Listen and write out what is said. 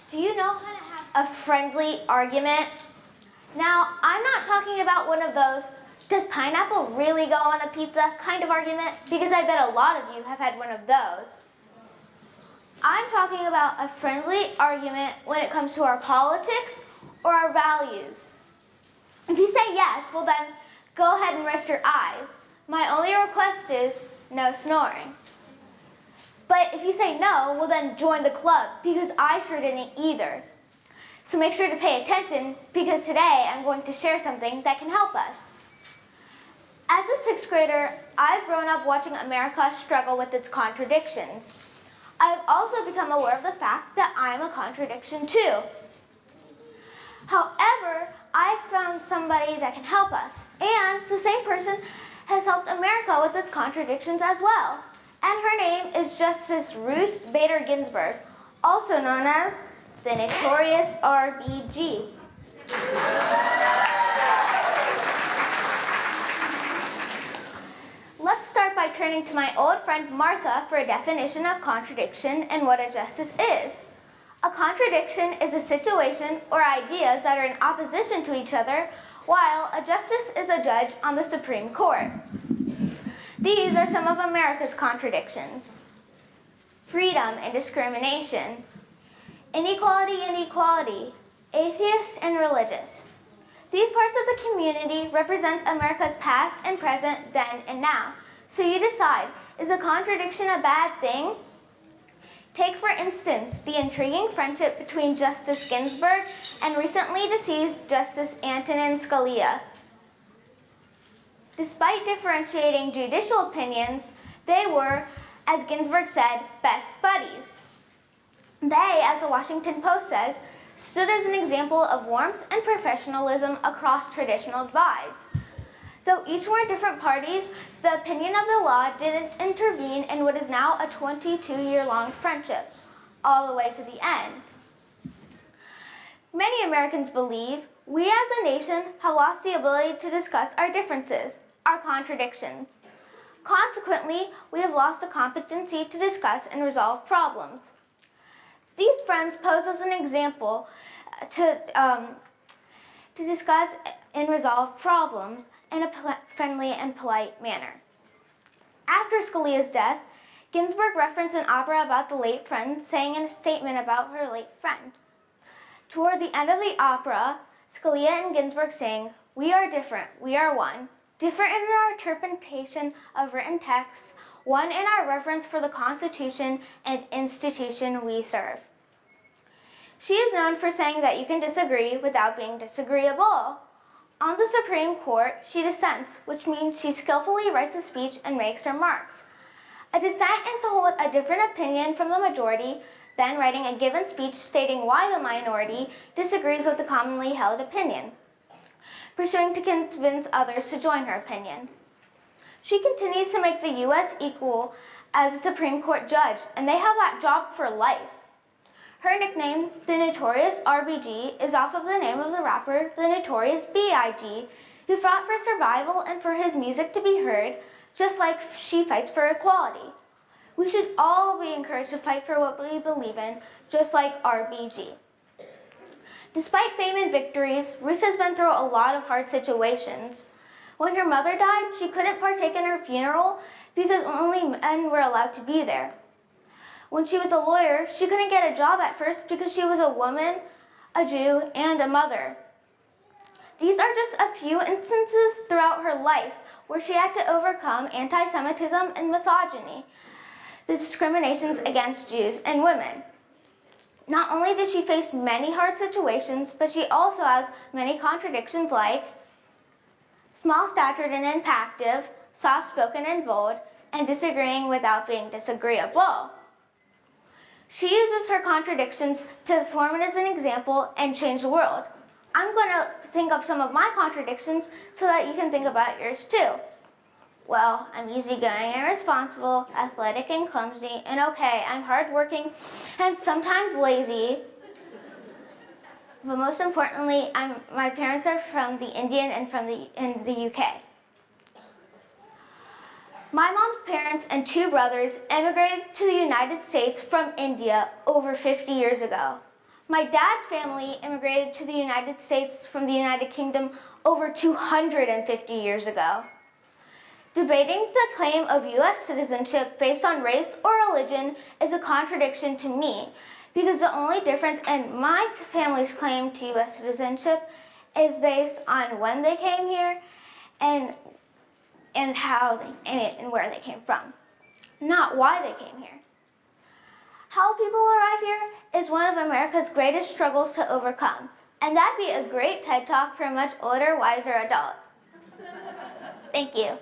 Do you know how to have a friendly argument? Now, I'm not talking about one of those, does pineapple really go on a pizza kind of argument, because I bet a lot of you have had one of those. I'm talking about a friendly argument when it comes to our politics or our values. If you say yes, well then, go ahead and rest your eyes. My only request is no snoring. But if you say no, well then join the club, because I sure didn't either. So make sure to pay attention, because today I'm going to share something that can help us. As a sixth grader, I've grown up watching America struggle with its contradictions. I've also become aware of the fact that I'm a contradiction too. However, I've found somebody that can help us, and the same person has helped America with its contradictions as well. And her name is Justice Ruth Bader Ginsburg, also known as the notorious RBG. Let's start by turning to my old friend Martha for a definition of contradiction and what a justice is. A contradiction is a situation or ideas that are in opposition to each other, while a justice is a judge on the Supreme Court. These are some of America's contradictions: freedom and discrimination, inequality and equality, atheist and religious. These parts of the community represent America's past and present, then and now. So you decide, is a contradiction a bad thing? Take, for instance, the intriguing friendship between Justice Ginsburg and recently deceased Justice Antonin Scalia. Despite differentiating judicial opinions, they were, as Ginsburg said, best buddies. They, as the Washington Post says, stood as an example of warmth and professionalism across traditional divides. Though each were different parties, the opinion of the law didn't intervene in what is now a 22-year-long friendship, all the way to the end. Many Americans believe we as a nation have lost the ability to discuss our differences, our contradictions. Consequently, we have lost the competency to discuss and resolve problems. These friends pose as an example to discuss and resolve problems in a friendly and polite manner. After Scalia's death, Ginsburg referenced an opera about the late friend, saying in a statement about her late friend. Toward the end of the opera, Scalia and Ginsburg sing, "We are different, we are one. Different in our interpretation of written texts, one in our reverence for the Constitution and institution we serve." She is known for saying that you can disagree without being disagreeable. On the Supreme Court, she dissents, which means she skillfully writes a speech and makes her marks. A dissent is to hold a different opinion from the majority, then writing a given speech stating why the minority disagrees with the commonly held opinion, pursuing to convince others to join her opinion. She continues to make the U.S. equal as a Supreme Court judge, and they have that job for life. Her nickname, the Notorious RBG, is off of the name of the rapper, the Notorious B.I.G., who fought for survival and for his music to be heard, just like she fights for equality. We should all be encouraged to fight for what we believe in, just like RBG. Despite fame and victories, Ruth has been through a lot of hard situations. When her mother died, she couldn't partake in her funeral because only men were allowed to be there. When she was a lawyer, she couldn't get a job at first because she was a woman, a Jew, and a mother. These are just a few instances throughout her life where she had to overcome anti-Semitism and misogyny, the discriminations against Jews and women. Not only did she face many hard situations, but she also has many contradictions like small-statured and impactive, soft-spoken and bold, and disagreeing without being disagreeable. She uses her contradictions to form it as an example and change the world. I'm going to think of some of my contradictions so that you can think about yours too. Well, I'm easygoing and responsible, athletic and clumsy, and okay, I'm hardworking and sometimes lazy. But most importantly, my parents are from the Indian and in the UK. My mom's parents and two brothers immigrated to the United States from India over 50 years ago. My dad's family immigrated to the United States from the United Kingdom over 250 years ago. Debating the claim of U.S. citizenship based on race or religion is a contradiction to me, because the only difference in my family's claim to U.S. citizenship is based on when they came here and where they came from, not why they came here. How people arrive here is one of America's greatest struggles to overcome, and that'd be a great TED Talk for a much older, wiser adult. Thank you.